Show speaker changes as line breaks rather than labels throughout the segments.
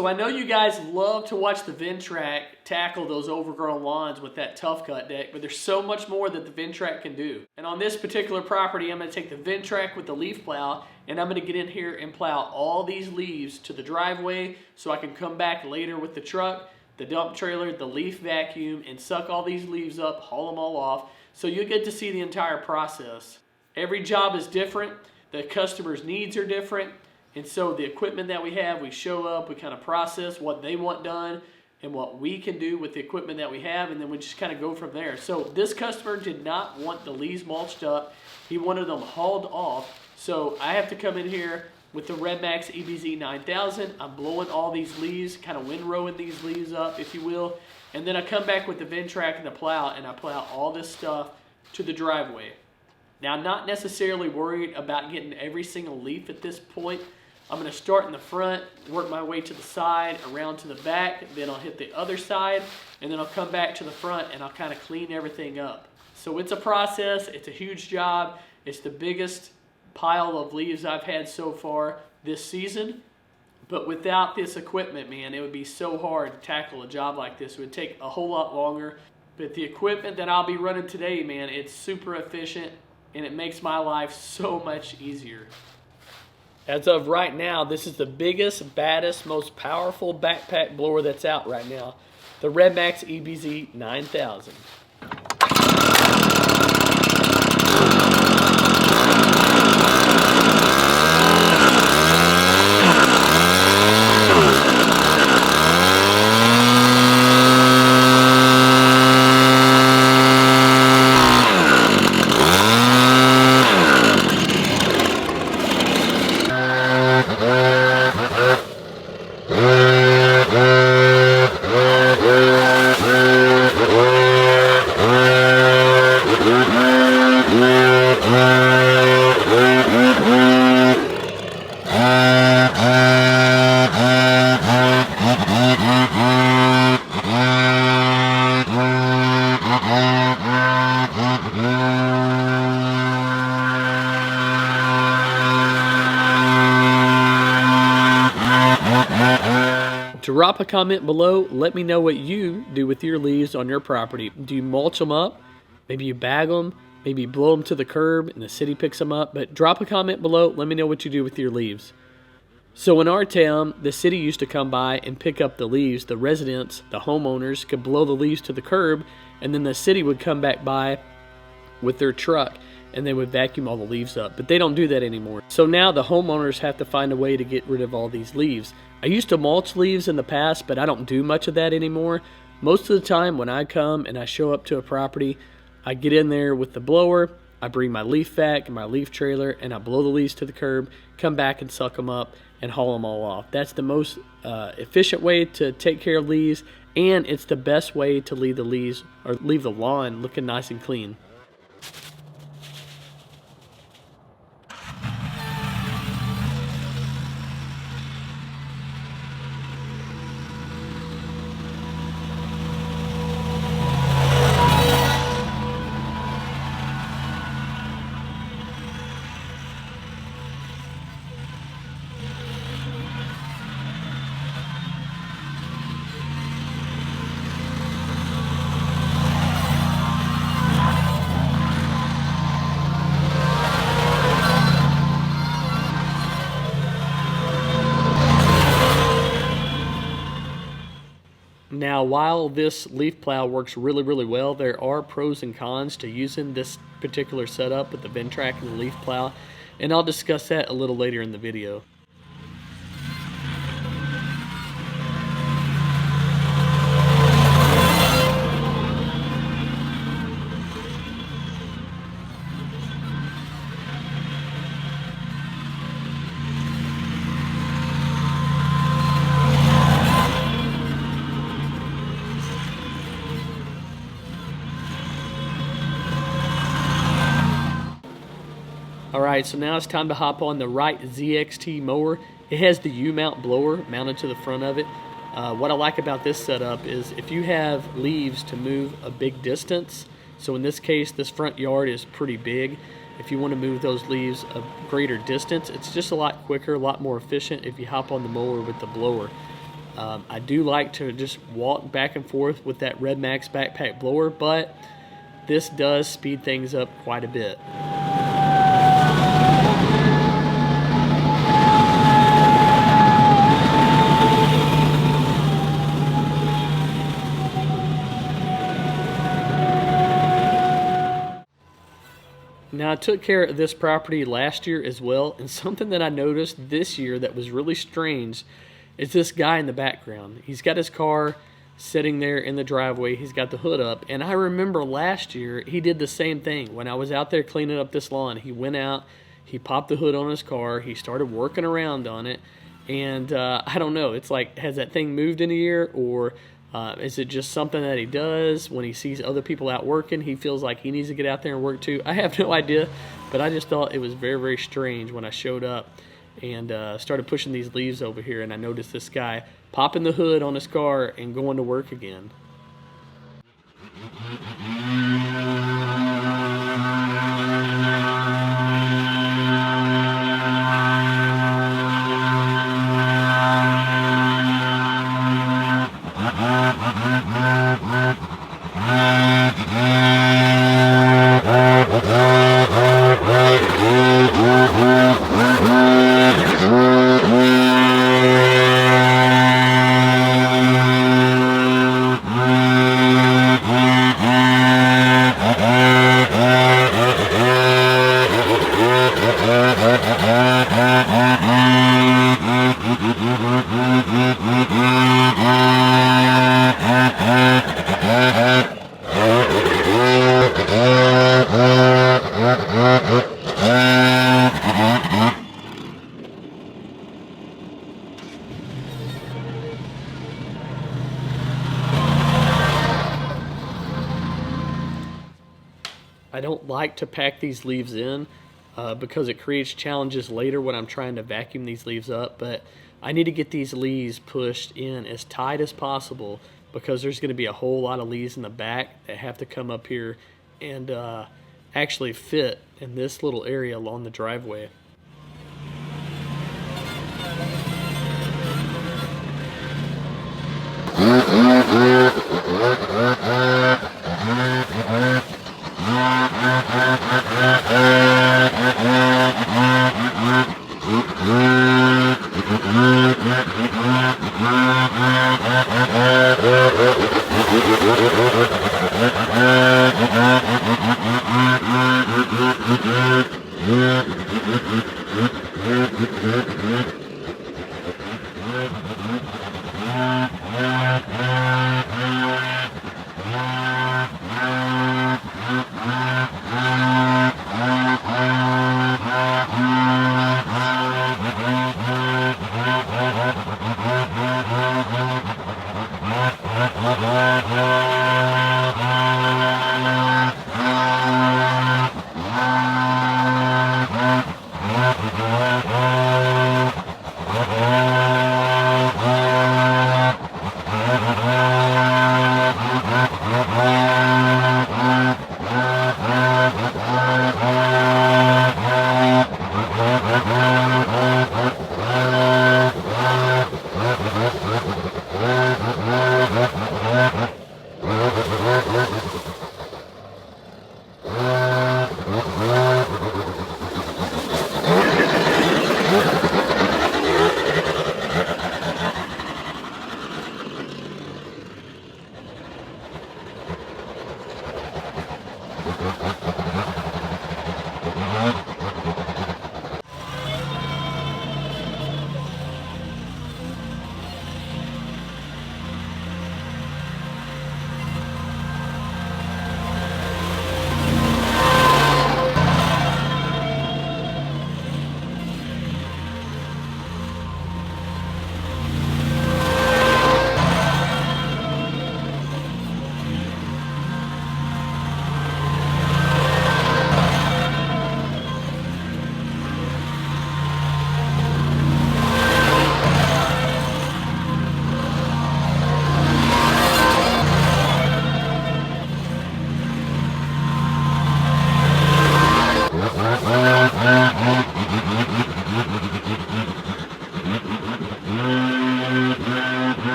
So I know you guys love to watch the Ventrac tackle those overgrown lawns with that tough cut deck, but there's so much more that the Ventrac can do. And on this particular property, I'm going to take the Ventrac with the leaf plow, and I'm going to get in here and plow all these leaves to the driveway so I can come back later with the truck, the dump trailer, the leaf vacuum, and suck all these leaves up, haul them all off, so you'll get to see the entire process. Every job is different, the customer's needs are different, and so the equipment that we have, we show up, we kind of process what they want done and what we can do with the equipment that we have, and then we just kind of go from there. So this customer did not want the leaves mulched up. He wanted them hauled off. So I have to come in here with the Ventrac EBZ 9000. I'm blowing all these leaves, kind of windrowing these leaves up, if you will. And then I come back with the Ventrac and the plow, and I plow all this stuff to the driveway. Now, I'm not necessarily worried about getting every single leaf at this point. I'm going to start in the front, work my way to the side, around to the back, then I'll hit the other side, and then I'll come back to the front and I'll kind of clean everything up. So it's a process, it's a huge job, it's the biggest pile of leaves I've had so far this season. But without this equipment, man, it would be so hard to tackle a job like this. It would take a whole lot longer. But the equipment that I'll be running today, man, it's super efficient and it makes my life so much easier. As of right now, this is the biggest, baddest, most powerful backpack blower that's out right now. The Ventrac EBZ 9000. Drop a comment below. Let me know what you do with your leaves on your property. Do you mulch them up? Maybe you bag them? Maybe you blow them to the curb and the city picks them up? But drop a comment below. Let me know what you do with your leaves. So in our town, the city used to come by and pick up the leaves. The residents, the homeowners, could blow the leaves to the curb, and then the city would come back by with their truck and they would vacuum all the leaves up. But they don't do that anymore. So now the homeowners have to find a way to get rid of all these leaves. I used to mulch leaves in the past, but I don't do much of that anymore. Most of the time when I come and I show up to a property, I get in there with the blower, I bring my leaf vac and my leaf trailer, and I blow the leaves to the curb, come back and suck them up and haul them all off. That's the most efficient way to take care of leaves, and it's the best way to leave the leaves or leave the lawn looking nice and clean. Now, while this leaf plow works really well, there are pros and cons to using this particular setup with the Ventrac and the leaf plow, and I'll discuss that a little later in the video. Alright, so now it's time to hop on the Right ZXT mower. It has the U-mount blower mounted to the front of it. What I like about this setup is if you have leaves to move a big distance, so in this case this front yard is pretty big, if you want to move those leaves a greater distance, it's just a lot quicker, a lot more efficient if you hop on the mower with the blower. I do like to just walk back and forth with that Red Max backpack blower, but this does speed things up quite a bit. Now, I took care of this property last year as well, and something that I noticed this year that was really strange is this guy in the background. He's got his car sitting there in the driveway. He's got the hood up, and I remember last year he did the same thing. When I was out there cleaning up this lawn, he went out, he popped the hood on his car, he started working around on it, and I don't know, it's like, has that thing moved in a year, or is it just something that he does when he sees other people out working? He feels like he needs to get out there and work too. I have no idea, but I just thought it was very, very strange when I showed up and started pushing these leaves over here, and I noticed this guy popping the hood on his car and going to work again. I don't like to pack these leaves in because it creates challenges later when I'm trying to vacuum these leaves up, but I need to get these leaves pushed in as tight as possible because there's going to be a whole lot of leaves in the back that have to come up here and actually fit in this little area along the driveway.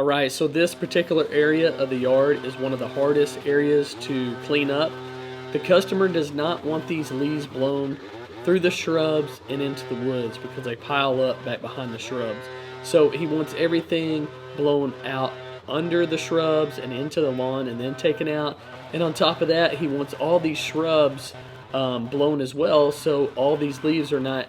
Alright, so this particular area of the yard is one of the hardest areas to clean up. The customer does not want these leaves blown through the shrubs and into the woods because they pile up back behind the shrubs. So he wants everything blown out under the shrubs and into the lawn and then taken out. And on top of that, he wants all these shrubs blown as well, so all these leaves are not,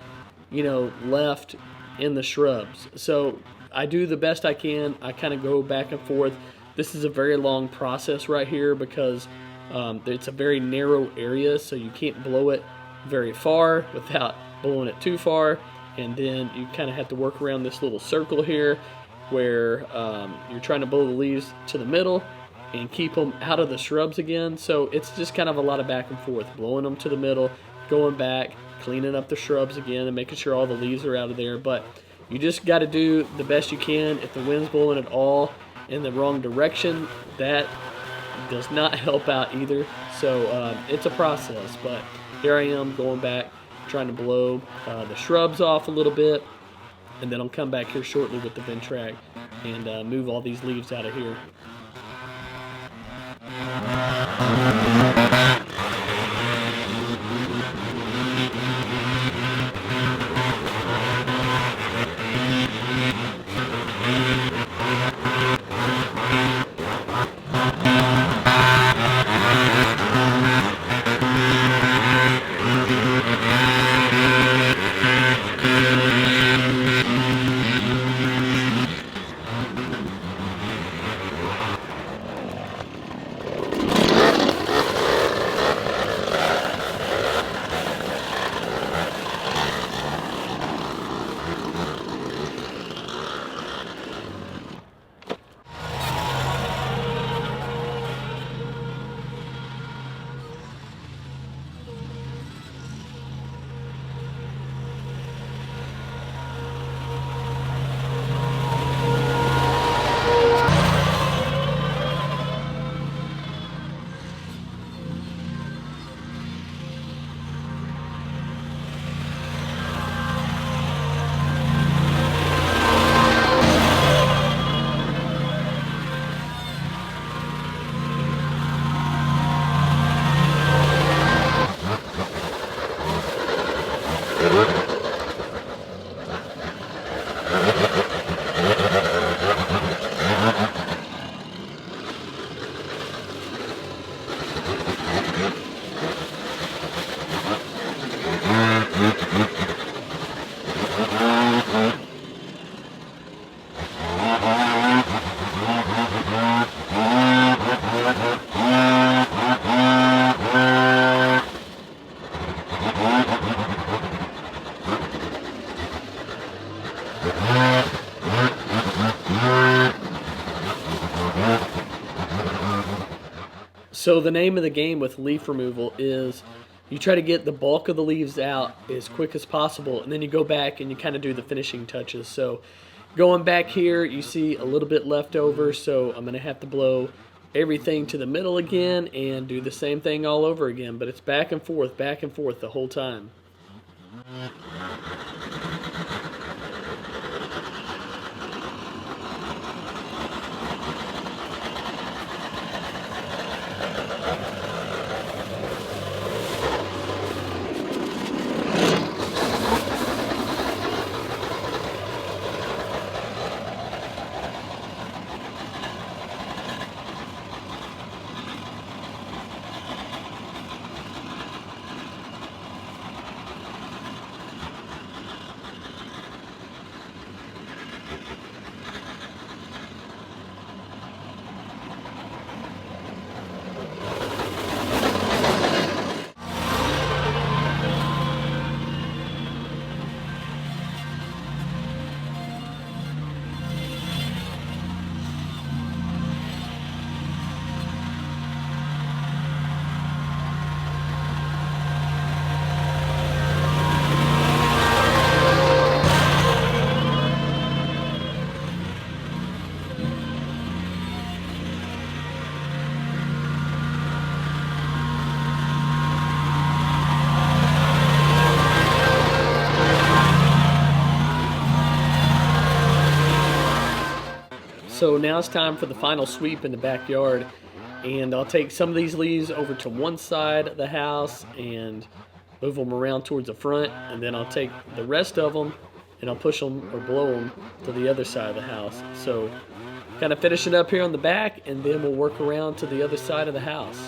left in the shrubs. So I do the best I can. I kind of go back and forth. This is a very long process right here because it's a very narrow area, so you can't blow it very far without blowing it too far. And then you kind of have to work around this little circle here where you're trying to blow the leaves to the middle and keep them out of the shrubs again. So it's just kind of a lot of back and forth, blowing them to the middle, going back, cleaning up the shrubs again, and making sure all the leaves are out of there. But you just got to do the best you can. If the wind's blowing at all in the wrong direction, that does not help out either. So it's a process, but here I am going back, trying to blow the shrubs off a little bit, and then I'll come back here shortly with the Ventrac and move all these leaves out of here. So the name of the game with leaf removal is you try to get the bulk of the leaves out as quick as possible, and then you go back and you kind of do the finishing touches. So going back here, you see a little bit left over, so I'm going to have to blow everything to the middle again and do the same thing all over again, but it's back and forth the whole time. So now it's time for the final sweep in the backyard, and I'll take some of these leaves over to one side of the house and move them around towards the front, and then I'll take the rest of them and I'll push them or blow them to the other side of the house. So kind of finish it up here on the back, and then we'll work around to the other side of the house.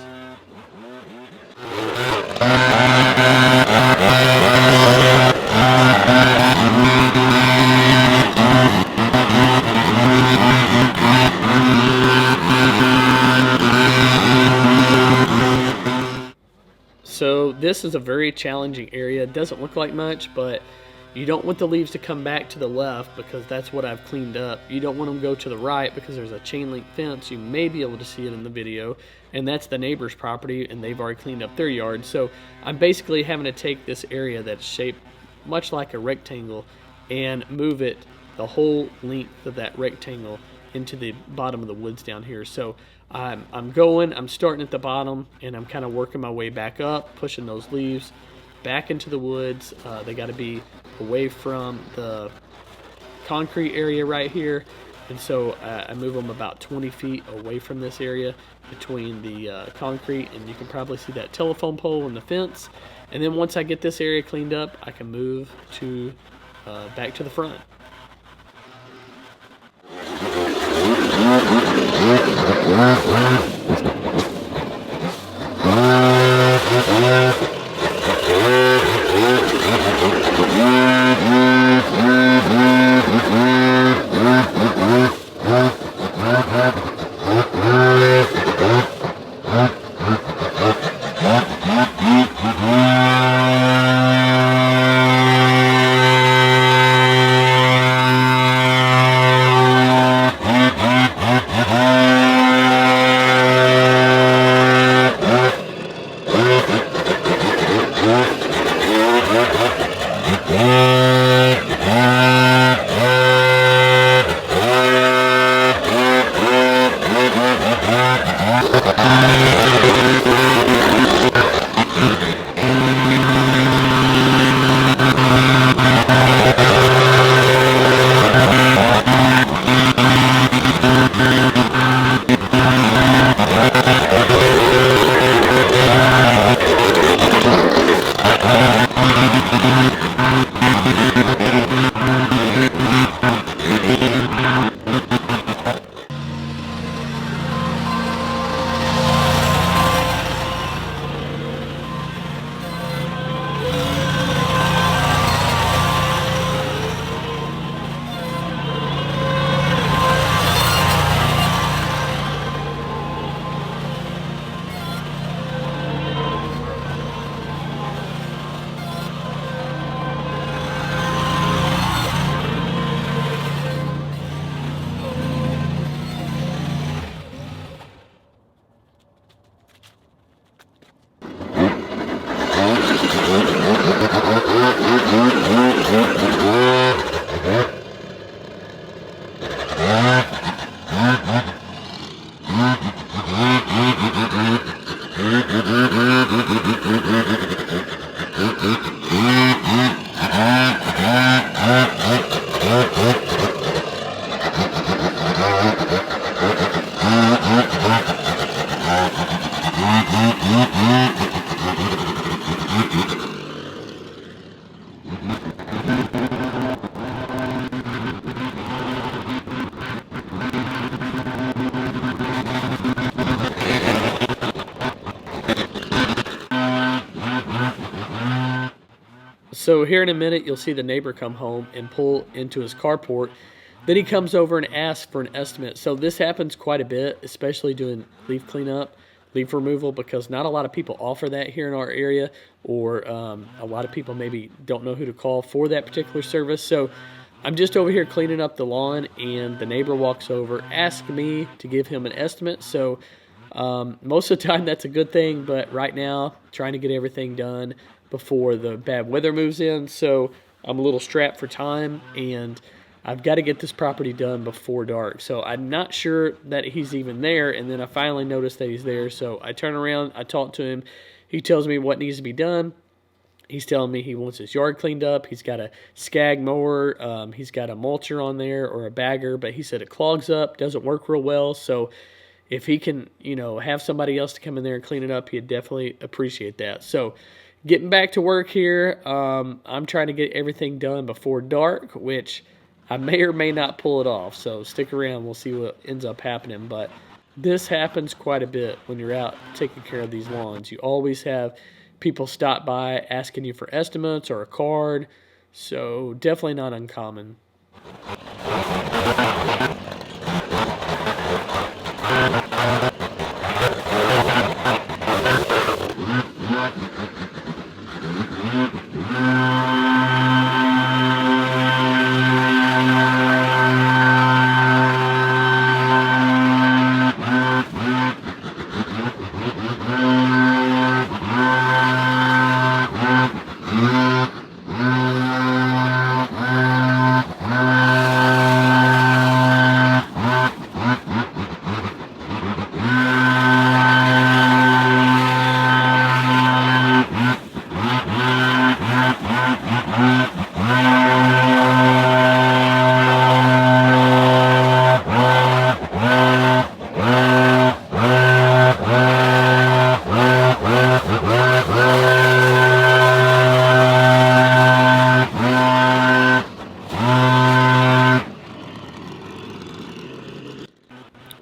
So this is a very challenging area. It doesn't look like much, but you don't want the leaves to come back to the left because that's what I've cleaned up. You don't want them to go to the right because there's a chain link fence. You may be able to see it in the video, and that's the neighbor's property, and they've already cleaned up their yard. So I'm basically having to take this area that's shaped much like a rectangle and move it the whole length of that rectangle into the bottom of the woods down here. So I'm starting at the bottom, and I'm kind of working my way back up, pushing those leaves back into the woods. They got to be away from the concrete area right here, and so I move them about 20 feet away from this area between the concrete, and you can probably see that telephone pole and the fence. And then once I get this area cleaned up, I can move to back to the front. So here in a minute, you'll see the neighbor come home and pull into his carport. Then he comes over and asks for an estimate. So this happens quite a bit, especially doing leaf cleanup, leaf removal, because not a lot of people offer that here in our area, or a lot of people maybe don't know who to call for that particular service. So I'm just over here cleaning up the lawn, and the neighbor walks over, asks me to give him an estimate. So most of the time that's a good thing, but right now trying to get everything done before the bad weather moves in, so I'm a little strapped for time, and I've got to get this property done before dark. So I'm not sure that he's even there, and then I finally noticed that he's there, so I turn around, I talk to him, he tells me what needs to be done, He's telling me he wants his yard cleaned up. He's got a scag mower. He's got a mulcher on there or a bagger, but he said it clogs up, doesn't work real well. So if he can, have somebody else to come in there and clean it up, he'd definitely appreciate that. So getting back to work here, I'm trying to get everything done before dark, which I may or may not pull it off. So stick around. We'll see what ends up happening. But this happens quite a bit when you're out taking care of these lawns. You always have people stop by asking you for estimates or a card, so definitely not uncommon.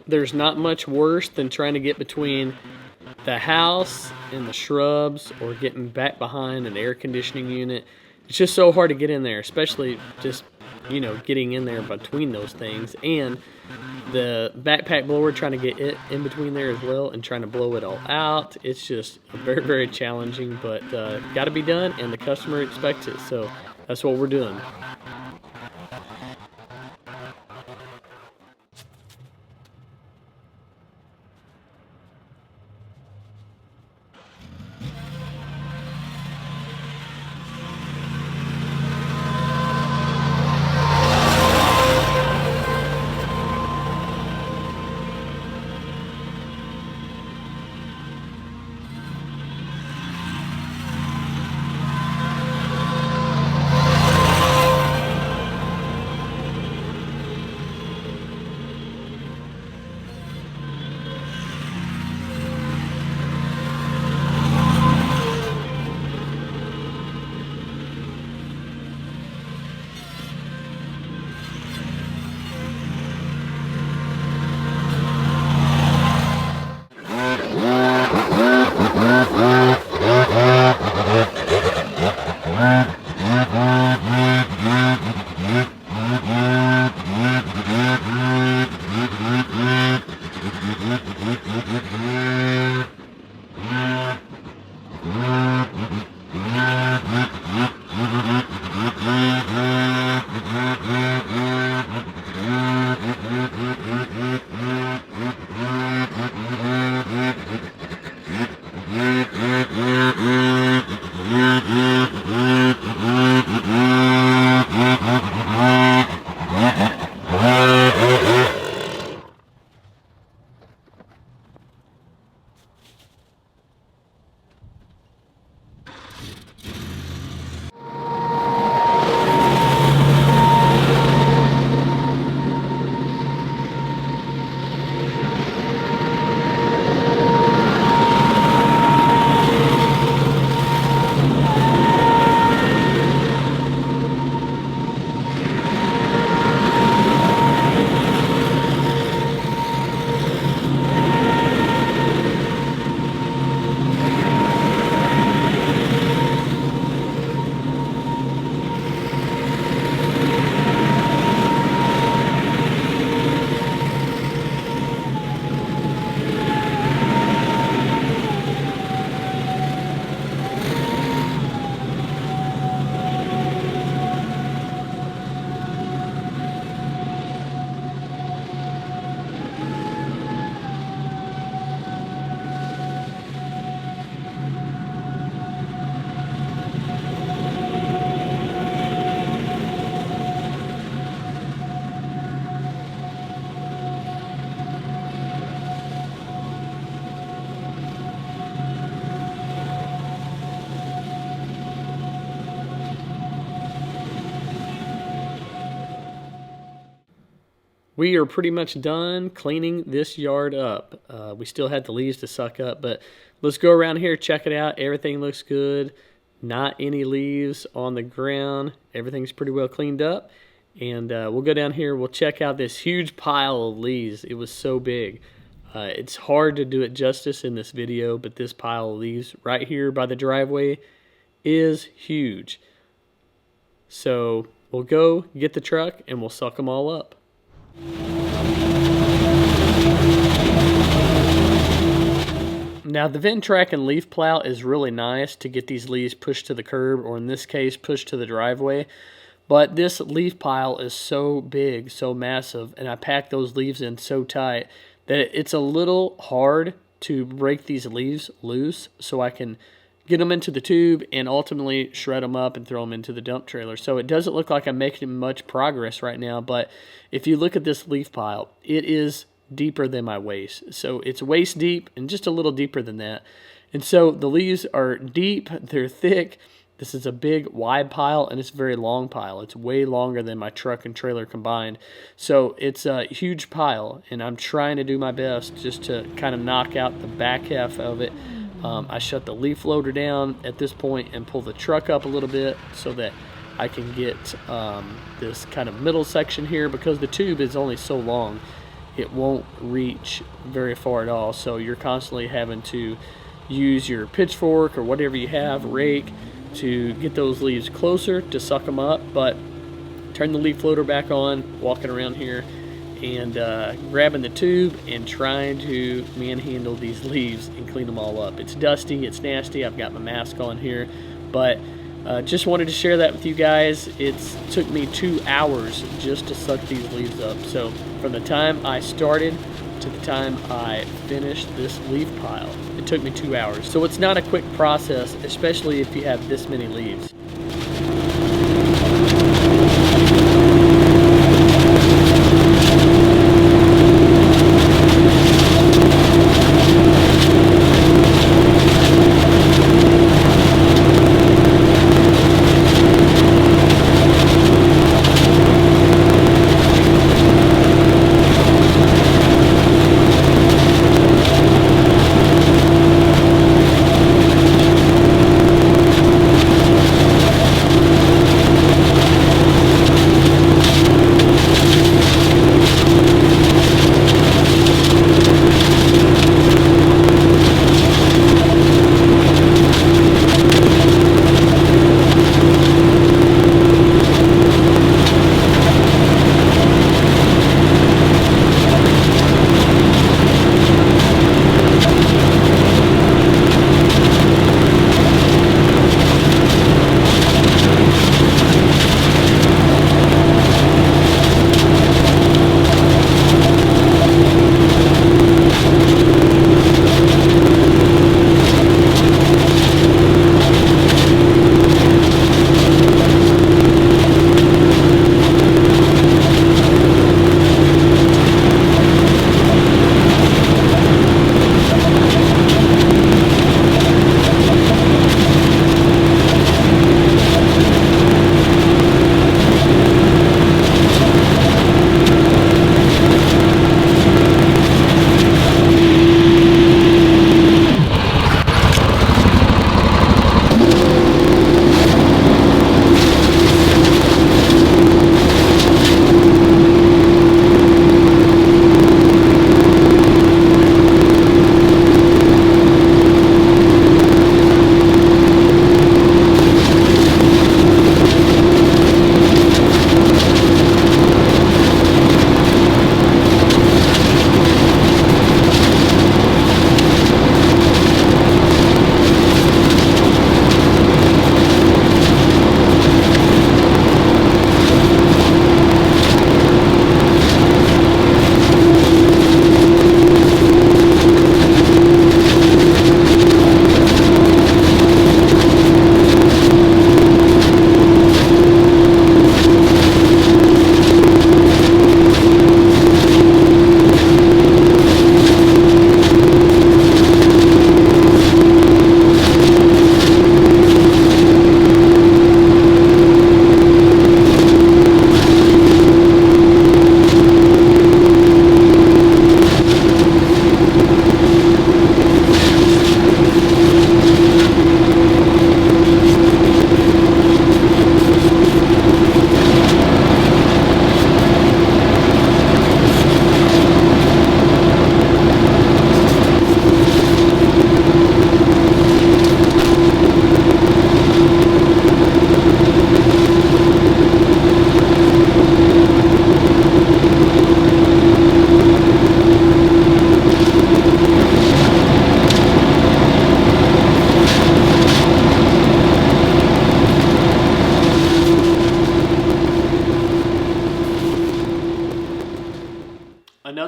There's not much worse than trying to get between the house and the shrubs or getting back behind an air conditioning unit. It's just so hard to get in there, especially just, getting in there between those things. And the backpack blower, trying to get it in between there as well and trying to blow it all out. It's just very, very challenging, but got to be done, and the customer expects it. So that's what we're doing. We are pretty much done cleaning this yard up. We still had the leaves to suck up, but let's go around here, check it out. Everything looks good. Not any leaves on the ground. Everything's pretty well cleaned up. And we'll go down here. We'll check out this huge pile of leaves. It was so big. It's hard to do it justice in this video, but this pile of leaves right here by the driveway is huge. So we'll go get the truck and we'll suck them all up. Now the Ventrac and leaf plow is really nice to get these leaves pushed to the curb, or in this case pushed to the driveway. But this leaf pile is so big, so massive, and I packed those leaves in so tight that it's a little hard to break these leaves loose so I can get them into the tube and ultimately shred them up and throw them into the dump trailer. So it doesn't look like I'm making much progress right now, but if you look at this leaf pile, it is deeper than my waist. So it's waist deep and just a little deeper than that. And so the leaves are deep, they're thick. This is a big wide pile and it's a very long pile. It's way longer than my truck and trailer combined. So it's a huge pile and I'm trying to do my best just to kind of knock out the back half of it. I shut the leaf loader down at this point and pull the truck up a little bit so that I can get this kind of middle section here, because the tube is only so long it won't reach very far at all. So you're constantly having to use your pitchfork or whatever you have, rake, to get those leaves closer to suck them up. But turn the leaf loader back on, walking around here and grabbing the tube and trying to manhandle these leaves and clean them all up. It's dusty, it's nasty. I've got my mask on here, but just wanted to share that with you guys. It took me 2 hours just to suck these leaves up. So from the time I started to the time I finished this leaf pile, it took me 2 hours. So it's not a quick process, especially if you have this many leaves.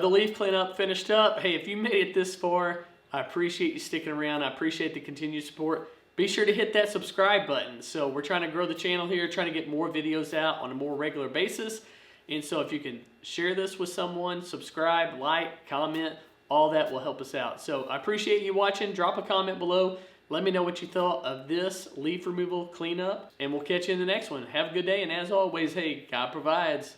leaf cleanup finished up. Hey, if you made it this far, I appreciate you sticking around. I appreciate the continued support. Be sure to hit that subscribe button. So we're trying to grow the channel here, trying to get more videos out on a more regular basis. And so if you can share this with someone, subscribe, like, comment, all that will help us out. So I appreciate you watching. Drop a comment below. Let me know what you thought of this leaf removal cleanup, and we'll catch you in the next one. Have a good day, and as always, hey, God provides.